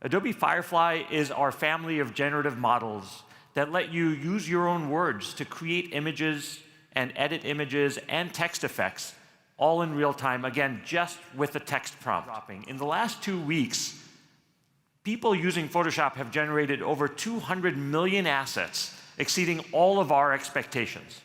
Adobe Firefly is our family of generative models that let you use your own words to create images and edit images and text effects all in real time, again, just with a text prompt. In the last 2 weeks, people using Photoshop have generated over 200 million assets, exceeding all of our expectations.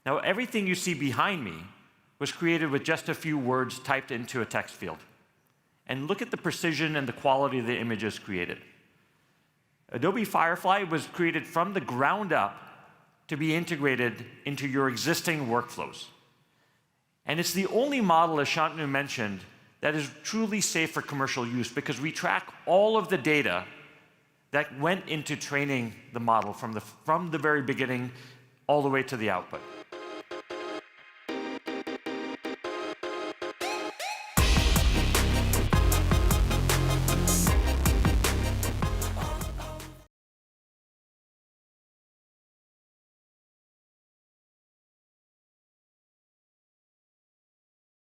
Now, everything you see behind me was created with just a few words typed into a text field. and look at the precision and the quality of the images created. Adobe Firefly was created from the ground up to be integrated into your existing workflows. And it's the only model, as Shantanu mentioned, that is truly safe for commercial use, because we track all of the data that went into training the model from the very beginning all the way to the output.